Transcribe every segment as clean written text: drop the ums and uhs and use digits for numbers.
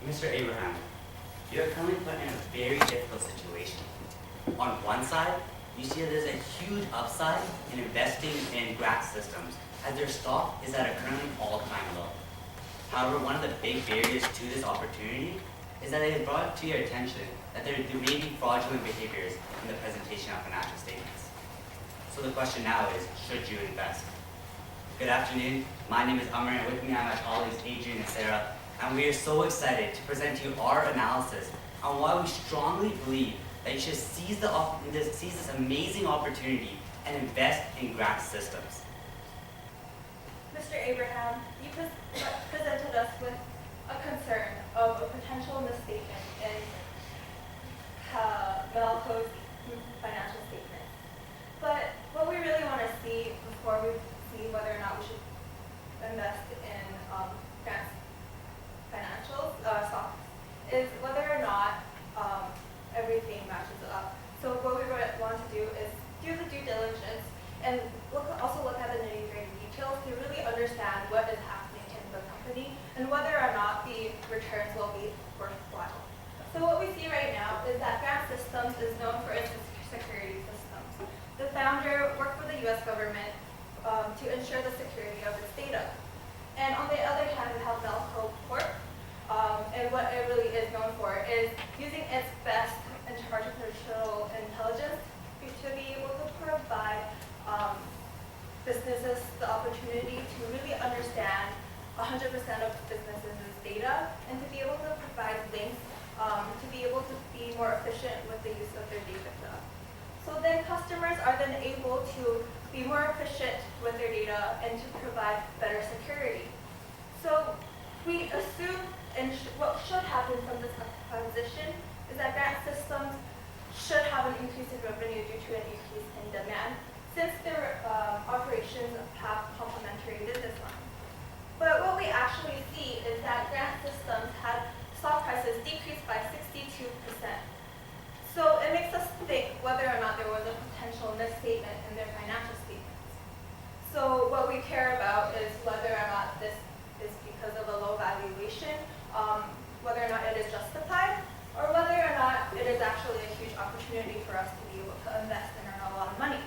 Mr. Abraham, you are currently put in a very difficult situation. On one side, you see that there's a huge upside in investing in grant systems, as their stock is at a currently all-time low. However, one of the big barriers to this opportunity is that it is brought to your attention that there may be fraudulent behaviors in the presentation of financial statements. So the question now is, should you invest? Good afternoon, my name is Amr, and with me are my colleagues Adrian and Sarah, and we are so excited to present to you our analysis on why we strongly believe that you should seize this amazing opportunity and invest in grant systems. Mr. Abraham, you presented us with a concern of a potential misstatement in Melco's financial statement. But what we really want to see before we see whether or not we should invest in grants financials, stocks, is whether or not everything matches up. So what we want to do is do the due diligence and also look at the nitty-gritty details to really understand what is happening in the company and whether or not the returns will be worthwhile. So what we see right now is that Grant Systems is known for its security systems. The founder worked for the US government to ensure the security of its data. And on the other hand, we have Melco Corp. And what it really is known for is using its best artificial intelligence to be able to provide businesses the opportunity to really understand 100% of businesses' data and to be able to provide links to be able to be more efficient with the use of their data. So then customers are then able to be more efficient with their data and to provide better security. So we assume, and what should happen from this acquisition is that Grant Systems should have an increase in revenue due to an increase in demand, since their operations have complementary business lines. But what we actually see is that Grant Systems had stock prices decreased by 62%. So it makes us think whether or not there was a potential misstatement in their financial statements. So what we care about is whether or not this is because of a low valuation, whether or not it is justified, or whether or not it is actually a huge opportunity for us to be able to invest and earn a lot of money.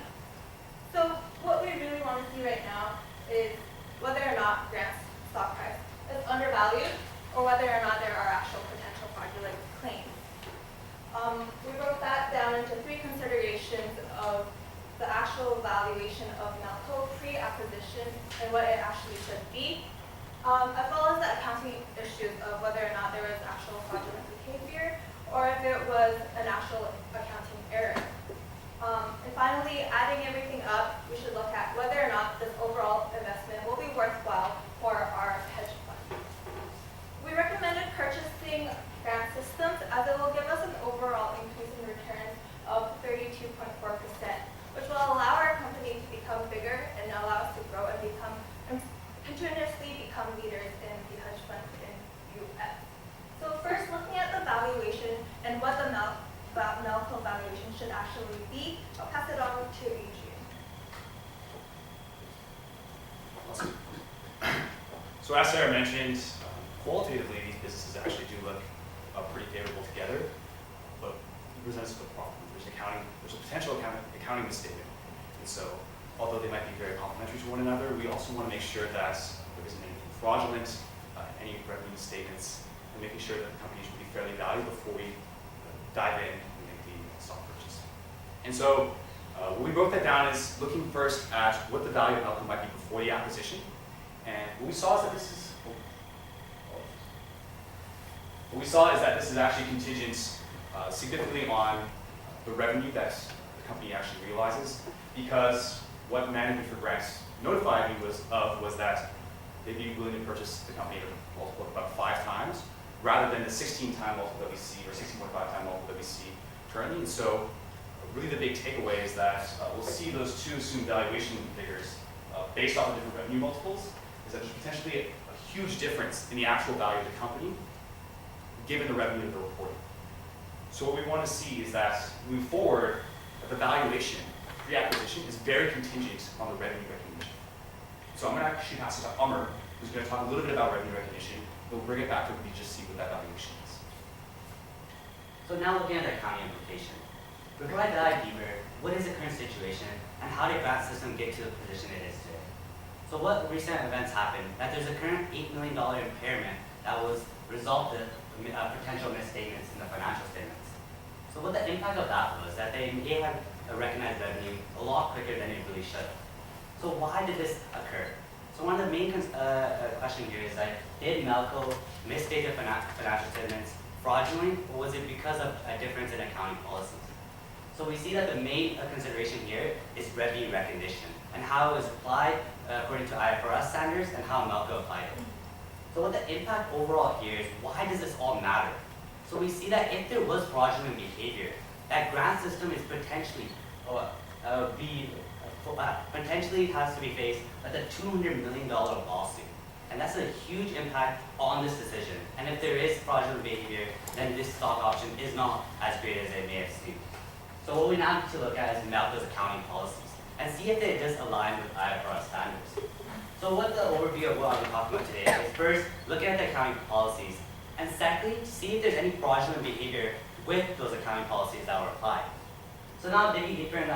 So what we really want to see right now is whether or not Grant's stock price is undervalued, or whether or not there are actual potential fraudulent claims. We broke that down into three considerations of the actual valuation of Melco pre-acquisition and what it actually should be, as well as the accounting issues of whether or not there was actual fraudulent behavior or if it was an actual accounting error. And finally, adding everything up, we should look at whether or not this overall investment will be worthwhile for our hedge fund. We recommended purchasing Grant Systems as it will give us an overall increase in returns of 32.4%, which will allow our company to become bigger and allow us to grow and continuously become leaders in the hedge fund in US. So first, looking at the valuation and what the Melco valuation should actually be, I'll pass it on to Adrian. Awesome. So as Sarah mentioned, qualitatively, these businesses actually do look pretty favorable together, but it presents a problem. There's a potential accounting misstatement. And so, although they might be very complementary to one another, we also want to make sure that there isn't anything fraudulent, any revenue statements, and making sure that the company should be fairly valued before we dive in and make the stock purchase. And so, what we broke that down is looking first at what the value of Melco might be before the acquisition. And what we saw is that this is actually contingent significantly on the revenue that the company actually realizes, because what management for Grants notified me was that they'd be willing to purchase the company at a multiple of about 5 times, rather than the 16-time multiple that we see, or 16.5-time multiple that we see currently. And so really the big takeaway is that we'll see those two assumed valuation figures based off of different revenue multiples, is that there's potentially a huge difference in the actual value of the company given the revenue that they're reporting. So what we want to see is that moving forward, the valuation pre-acquisition is very contingent on the revenue recognition. So I'm going to actually pass it to Amr, who's going to talk a little bit about revenue recognition. We'll bring it back to we just see what that valuation is. So now looking at the accounting implication. Before I dive deeper, what is the current situation and how did grant system get to the position it is today? So what recent events happened? That there's a current $8 million impairment that was resulted potential misstatements in the financial statements. So what the impact of that was that they may have recognized revenue a lot quicker than it really should. So why did this occur? So one of the main question here is like, did Melco misstate the financial statements fraudulently, or was it because of a difference in accounting policies? So we see that the main consideration here is revenue recognition and how it was applied according to IFRS standards and how Melco applied it. So what the impact overall here is, why does this all matter? So we see that if there was fraudulent behavior, that grant system is potentially potentially has to be faced with a $200 million lawsuit. And that's a huge impact on this decision. And if there is fraudulent behavior, then this stock option is not as great as it may have seemed. So what we now need to look at is Melco's accounting policies and see if it does align with IFRS standards. So what the overview of what I'm talking about today is first, looking at the accounting policies, and secondly, to see if there's any fraudulent behavior with those accounting policies that were applied. So now digging deeper into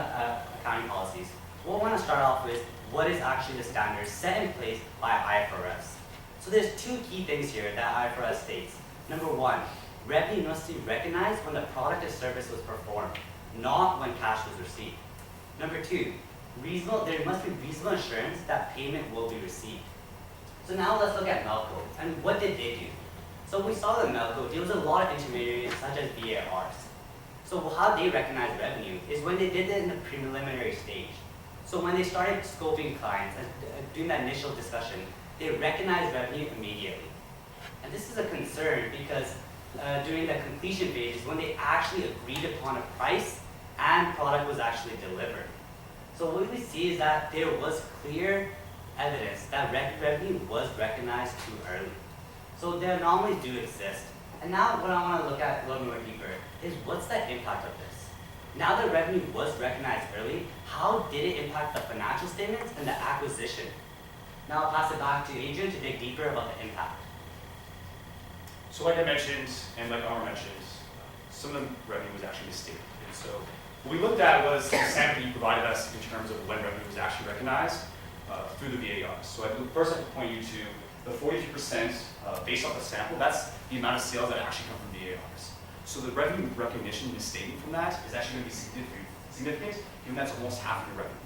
accounting policies, what we want to start off with, what is actually the standard set in place by IFRS? So there's two key things here that IFRS states. Number one, revenue must be recognized when the product or service was performed, not when cash was received. Number two, there must be reasonable assurance that payment will be received. So now let's look at Melco, and what did they do? So we saw that Melco deals with a lot of intermediaries such as VARs. So how they recognize revenue is when they did it in the preliminary stage. So when they started scoping clients and doing that initial discussion, they recognized revenue immediately. And this is a concern because during the completion phase is when they actually agreed upon a price and product was actually delivered. So what we see is that there was clear evidence that revenue was recognized too early. So the anomalies do exist. And now what I want to look at a little more deeper is what's the impact of this? Now that revenue was recognized early, how did it impact the financial statements and the acquisition? Now I'll pass it back to Adrian to dig deeper about the impact. So like I mentioned, and like Amr mentioned, some of the revenue was actually misstated. And so what we looked at was the sample you provided us in terms of when revenue was actually recognized through the VARs. So first I have to point you to the 43% based off the sample. That's the amount of sales that actually come from VARs. So the revenue recognition misstatement from that is actually going to be significant, given that's almost half of your revenue.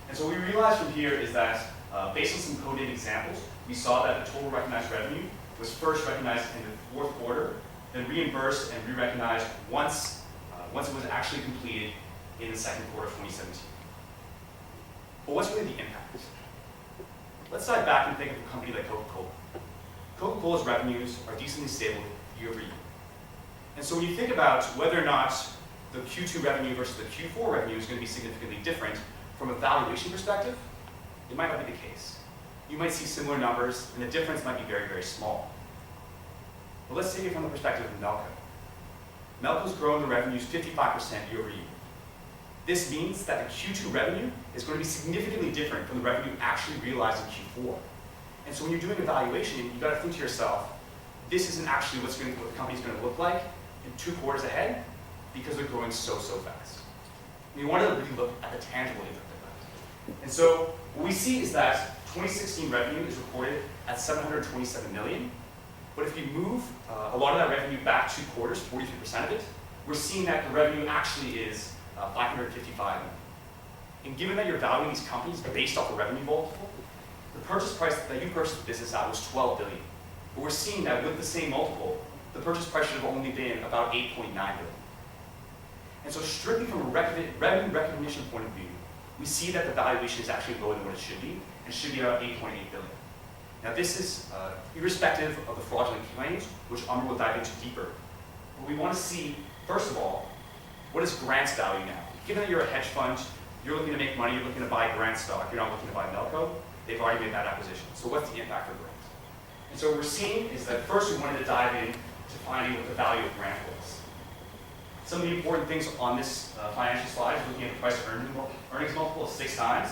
And so what we realized from here is that based on some coded examples, we saw that the total recognized revenue was first recognized in the fourth quarter, then reimbursed and re-recognized once it was actually completed in the second quarter of 2017. But what's really the impact? Let's dive back and think of a company like Coca-Cola. Coca-Cola's revenues are decently stable year over year. And so when you think about whether or not the Q2 revenue versus the Q4 revenue is going to be significantly different from a valuation perspective, it might not be the case. You might see similar numbers, and the difference might be very, very small. But let's take it from the perspective of Melco. Melco's grown the revenues 55% year over year. This means that the Q2 revenue is going to be significantly different from the revenue actually realized in Q4. And so when you're doing a valuation, you've got to think to yourself, this isn't actually what the company's going to look like in 2 quarters ahead, because they're growing so fast. And you want to really look at the tangible impact of that. And so what we see is that 2016 revenue is reported at $727 million. But if you move a lot of that revenue back 2 quarters, 43% of it, we're seeing that the revenue actually is $555 million. And given that you're valuing these companies based off a revenue multiple, the purchase price that you purchased the business at was $12 billion. But we're seeing that with the same multiple, the purchase price should have only been about $8.9 billion. And so strictly from a revenue recognition point of view, we see that the valuation is actually lower than what it should be, and should be about $8.8 billion. Now this is irrespective of the fraudulent claims, which Amr will dive into deeper. But we want to see, first of all, what is Grant's value now? Given that you're a hedge fund, you're looking to make money, you're looking to buy Grant stock, you're not looking to buy Melco, they've already made that acquisition. So what's the impact of Grant? And so what we're seeing is that first we wanted to dive in to finding what the value of Grant was. Some of the important things on this financial slide is looking at the price earnings multiple of 6 times.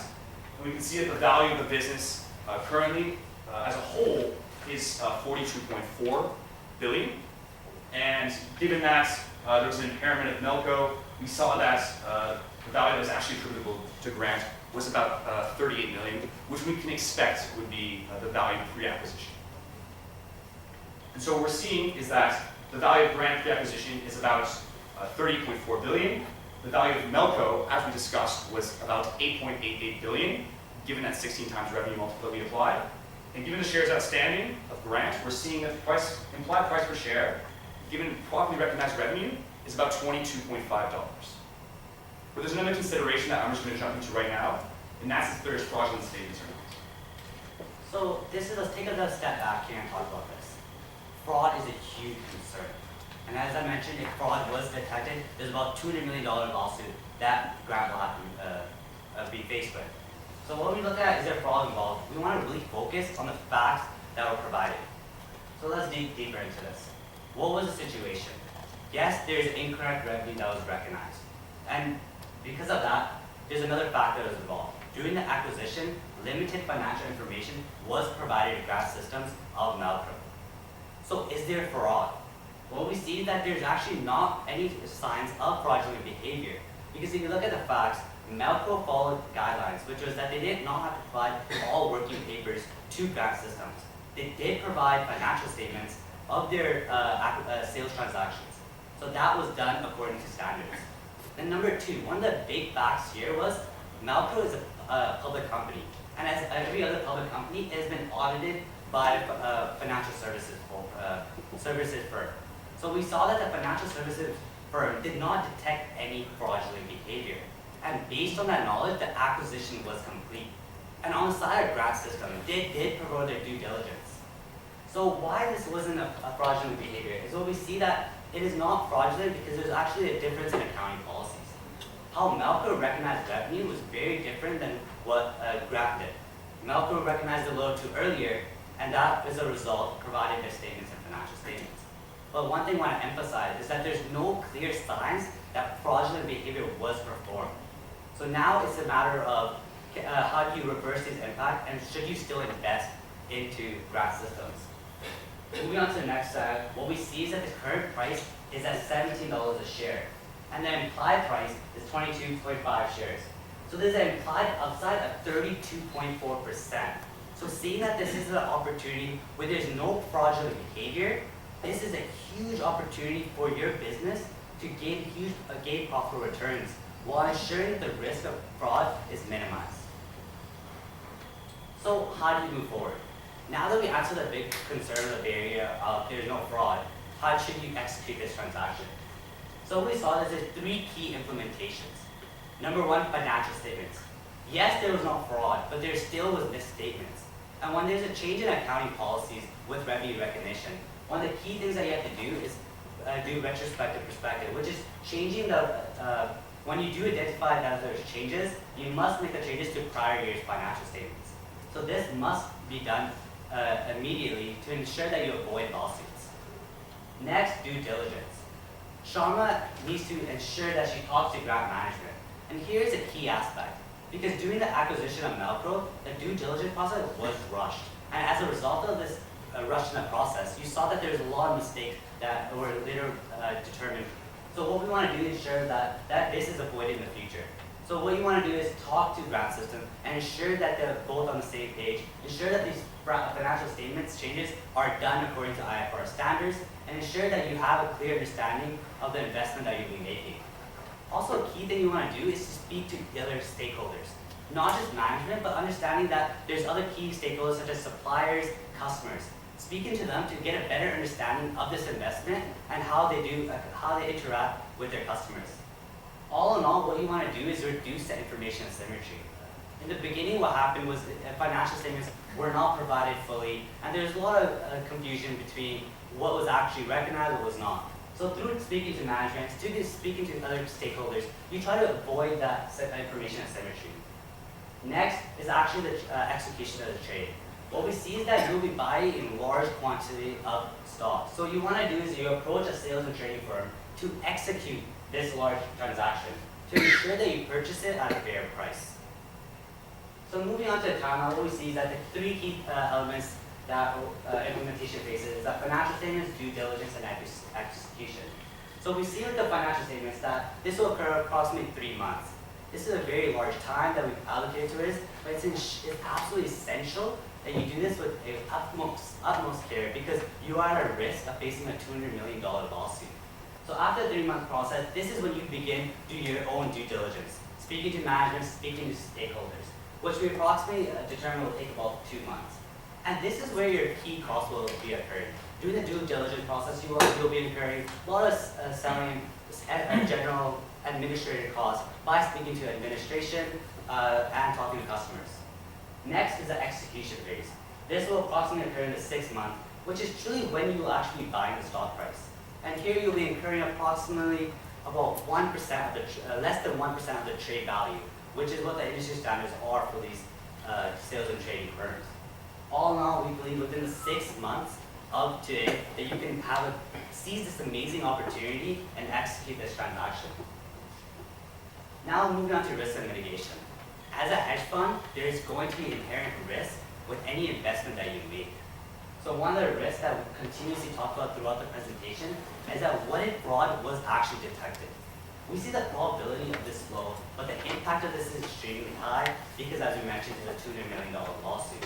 And And we can see that the value of the business currently, as a whole, is 42.4 billion. And given that there was an impairment of Melco, we saw that the value that was actually attributable to Grant was about 38 million, which we can expect would be the value pre-acquisition. And so what we're seeing is that the value of Grant pre-acquisition is about 30.4 billion. The value of Melco, as we discussed, was about 8.88 billion, given that 16 times revenue multiple that we applied. And given the shares outstanding of Grant, we're seeing that the implied price per share, given properly recognized revenue, is about $22.5. But there's another consideration that I'm just going to jump into right now, and that's if there's fraudulent statements or not. So let's take a step back here and talk about this. Fraud is a huge concern. And as I mentioned, if fraud was detected, there's about $200 million lawsuit that Grant will have to be faced with. So what we look at is there fraud involved. We want to really focus on the facts that were provided. So let's dig deeper into this. What was the situation? Yes, there's incorrect revenue that was recognized. And because of that, there's another factor that was involved. During the acquisition, limited financial information was provided to Grant Systems of Melco. So is there fraud? Well, we see that there's actually not any signs of fraudulent behavior. Because if you look at the facts, Melco followed guidelines, which was that they did not have to provide all working papers to Grant Systems. They did provide financial statements of their sales transactions. So that was done according to standards. Then number two, one of the big facts here was Melco is a public company. And as every other public company, it has been audited by a financial services firm. So we saw that the financial services firm did not detect any fraudulent behavior. And based on that knowledge, the acquisition was complete. And on the side of Grant System, they did provide their due diligence. So why this wasn't a fraudulent behavior is what we see that it is not fraudulent because there's actually a difference in accounting policies. How Melco recognized revenue was very different than what Grant did. Melco recognized the load too earlier, and that, as a result, provided their statements and financial statements. But one thing I want to emphasize is that there's no clear signs that fraudulent behavior was performed. So now it's a matter of how do you reverse this impact, and should you still invest into Grant Systems? Moving on to the next slide, what we see is that the current price is at $17 a share, and the implied price is 22.5 shares. So there's an implied upside of 32.4%. So seeing that this is an opportunity where there's no fraudulent behavior, this is a huge opportunity for your business to gain profitable returns while ensuring that the risk of fraud is minimized. So how do you move forward? Now that we answered the big concern of the area of there's no fraud, how should you execute this transaction? So what we saw is there's three key implementations. Number one, financial statements. Yes, there was no fraud, but there still was misstatements. And when there's a change in accounting policies with revenue recognition, one of the key things that you have to do is do retrospective perspective, which is changing when you do identify that there's changes, you must make the changes to prior year's financial statements. So this must be done immediately to ensure that you avoid lawsuits. Next, due diligence. Sharma needs to ensure that she talks to Grant management. And here's a key aspect. Because during the acquisition of Melco, the due diligence process was rushed. And as a result of this rush in the process, you saw that there's a lot of mistakes that were later determined. So what we want to do is ensure that this is avoided in the future. So what you want to do is talk to Grant System and ensure that they're both on the same page. Ensure that these financial statements changes are done according to IFRS standards, and ensure that you have a clear understanding of the investment that you'll be making. Also, a key thing you want to do is to speak to the other stakeholders. Not just management, but understanding that there's other key stakeholders such as suppliers, customers. Speaking to them to get a better understanding of this investment and how they interact with their customers. All in all, what you want to do is reduce the information asymmetry. In the beginning, what happened was financial statements were not provided fully, and there's a lot of confusion between what was actually recognized and what was not. So through speaking to management, speaking to other stakeholders, you try to avoid that information asymmetry. Next is actually the execution of the trade. What we see is that you'll be buying in large quantity of stock. So what you want to do is you approach a sales and trading firm to execute this large transaction to ensure that you purchase it at a fair price. So moving on to the timeline, what we see is that the three key elements that implementation faces is that financial statements, due diligence, and execution. So we see with the financial statements that this will occur approximately 3 months. This is a very large time that we've allocated to it, but it's absolutely essential that you do this with the utmost care because you are at a risk of facing a $200 million lawsuit. So after the 3-month process, this is when you begin do your own due diligence, speaking to management, speaking to stakeholders, which we approximately determine will take about 2 months. And this is where your key costs will be occurring. During the due diligence process, you'll be incurring a lot of selling general administrative costs by speaking to administration and talking to customers. Next is the execution phase. This will approximately occur in the 6th month, which is truly when you will actually buy the stock price. And here you'll be incurring approximately about 1% of the, less than 1% of the trade value, which is what the industry standards are for these sales and trading firms. All in all, we believe within the 6 months of today that you can seize this amazing opportunity and execute this transaction. Now moving on to risk and mitigation. As a hedge fund, there is going to be inherent risk with any investment that you make. So one of the risks that we continuously talk about throughout the presentation is that what if fraud was actually detected? We see the probability of this low, but the impact of this is extremely high because, as we mentioned, it's a $200 million lawsuit.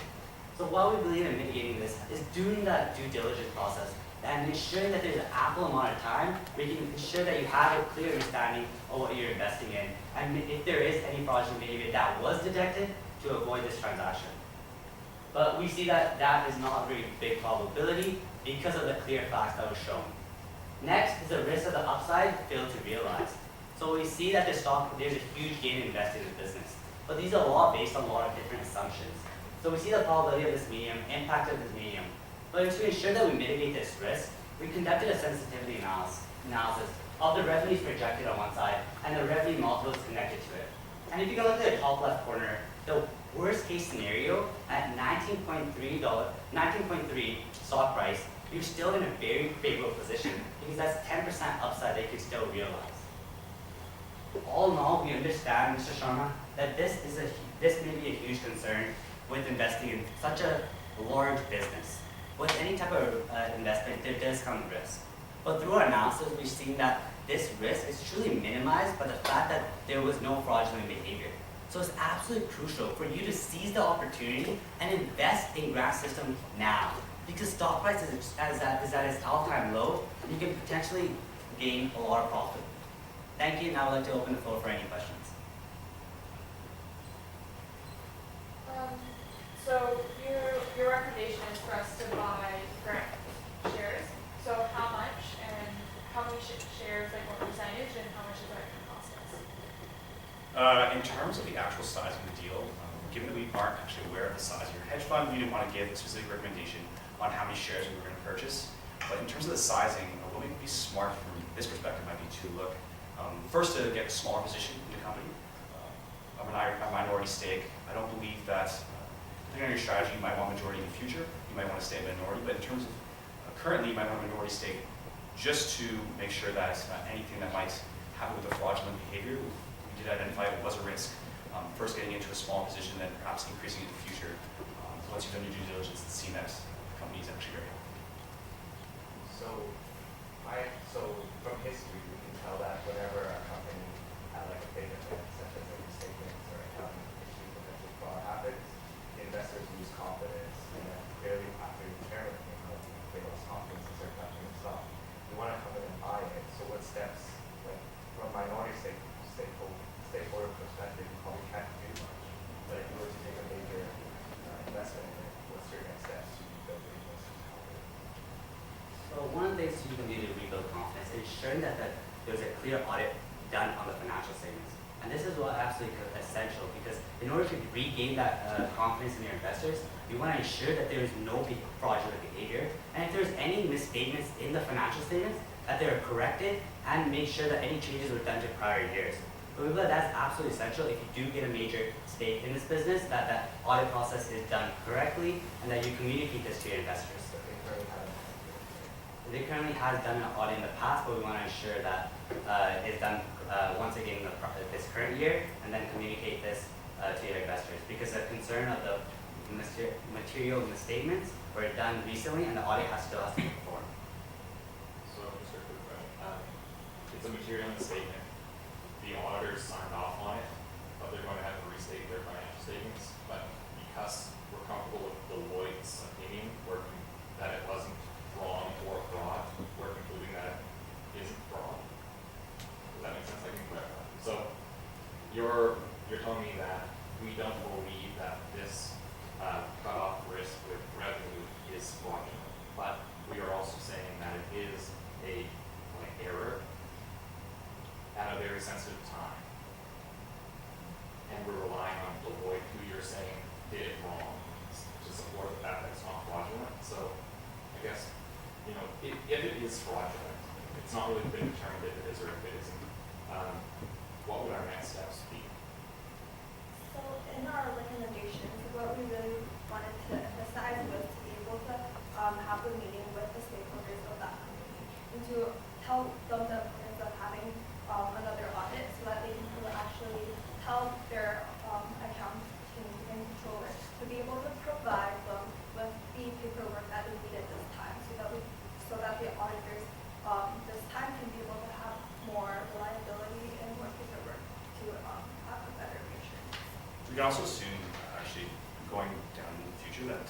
So what we believe in mitigating this is doing that due diligence process and ensuring that there's an ample amount of time where you can ensure that you have a clear understanding of what you're investing in, and if there is any fraudulent behavior that was detected, to avoid this transaction. But we see that that is not a very big probability because of the clear facts that were shown. Next is the risk of the upside failed to realize. So we see that there's a huge gain invested in the business, but these are all based on a lot of different assumptions. So we see the probability of this medium, impact of this medium. But to ensure that we mitigate this risk, we conducted a sensitivity analysis of the revenues projected on one side and the revenue multiples connected to it. And if you go look at the top left corner, the worst case scenario at 19.3 stock price, you're still in a very favorable position because that's 10% upside that you could still realize. All in all, we understand, Mr. Sharma, that this may be a huge concern with investing in such a large business. With any type of investment, there does come risk. But through our analysis, we've seen that this risk is truly minimized by the fact that there was no fraudulent behavior. So it's absolutely crucial for you to seize the opportunity and invest in Grant System now. Because stock price is at its all-time low, and you can potentially gain a lot of profit. Thank you, and I would like to open the floor for any questions. So your recommendation is for us to buy Grant shares. So how much and how many shares, like what percentage, and how much is that going to cost us? In terms of the actual size of the deal, given that we aren't actually aware of the size of your hedge fund, we didn't want to give a specific recommendation on how many shares we were going to purchase. But in terms of the sizing, what would be smart from this perspective might be to look first to get a smaller position in the company. A minority stake. I don't believe that, depending on your strategy, you might want majority in the future. You might want to stay a minority. But in terms of currently, you might want a minority stake just to make sure that anything that might happen with the fraudulent behavior, we did identify it was a risk. First getting into a small position, then perhaps increasing in the future. Once you've done your due diligence and seen that the company is actually very healthy. So from history, we can tell that whenever a company had like a big event, such as like statements or accounting issues, potential fraud happens, the investors lose confidence, and then clearly after the chairman came out, they lost confidence in their company and stock. We want to come in and buy it. So what steps, like from a minority stakeholder perspective, you probably can't do much. But if you were to take a major investment in it, what's your next steps to rebuild the investors' confidence? So one of the things you can do to rebuild confidence is ensuring that there's a clear audit done on the financial statements. And this is what absolutely essential because in order to regain that confidence in your investors, you want to ensure that there is no fraudulent behavior. And if there's any misstatements in the financial statements, that they're corrected and make sure that any changes were done to prior years. But we believe that's absolutely essential if you do get a major stake in this business, that that audit process is done correctly and that you communicate this to your investors. They currently has done an audit in the past, but we want to ensure that it's done once again in this current year, and then communicate this to your investors, because the concern of the material misstatements were done recently and the audit still has to be performed. So just a quick question. It's a material misstatement. The auditors signed off on it, but they're going to have to restate their financial statements. But because we're comfortable with Deloitte's opinion, that it wasn't wrong or fraud, we're concluding that it isn't fraud. Does that make sense? I can clarify. So you're telling me that we don't believe that this cutoff risk with revenue is fraudulent, but we are also saying that it is an error at a very sensitive time. And we're relying on Deloitte, who you're saying did it wrong, to support the fact that it's not fraudulent. So I guess, if it is fraudulent, it's not really been determined if it is or if it isn't. What would our next steps be? So in our recommendations, what we really wanted to emphasize was to be able to have a meeting with the stakeholders of that company and to tell them the importance of having another audit so that they can actually tell their accounting and controller to be able to provide them with the paperwork that they need at this time so that the auditors this time can be able to have more reliability and more paperwork to have a better reassurance. We can also assume, actually, going down in the future, that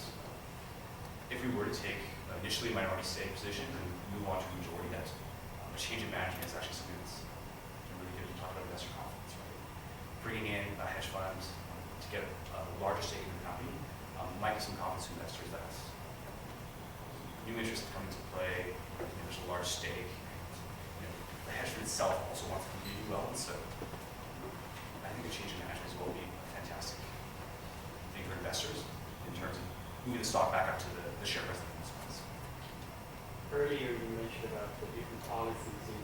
if we were to take initially a minority stake position and move on to a majority, that a change in management is actually something that's really good to talk about investor confidence, right? Bringing in a hedge fund to get a larger stake in the company might give some confidence to investors that new interests come into play, there's a large stake, the hedge fund itself also wants to compete well, and so I think a change in management as well will be a fantastic thing for investors in terms of moving the stock back up to the share price that it wants. Earlier you mentioned about the different policies in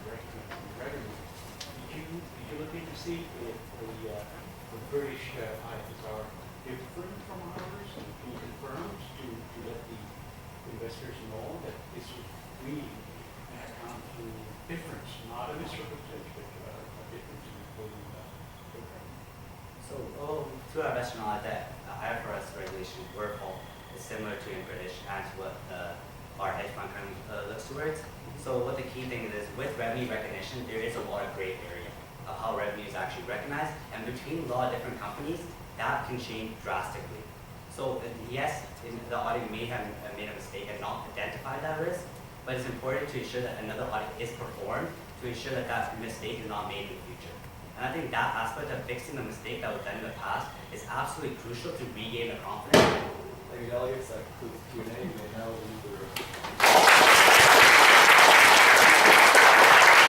recognizing revenue. Did you look into see if the British audits are different from ours? And can you confirm to let the investors know that this is really an account to difference, not a misrepresentation, but a difference in reporting program? So, to our investor knowledge, that IFRS regulation workflow is similar to in British and to what our hedge fund currently looks towards. So what the key thing is with revenue recognition, there is a lot of gray area of how revenue is actually recognized, and between a lot of different companies, that can change drastically. So yes, the audit may have made a mistake and not identified that risk, but it's important to ensure that another audit is performed to ensure that that mistake is not made in the future. And I think that aspect of fixing the mistake that was done in the past is absolutely crucial to regain the confidence. Thank you, delegates. That concludes Q&A. You may now leave the room.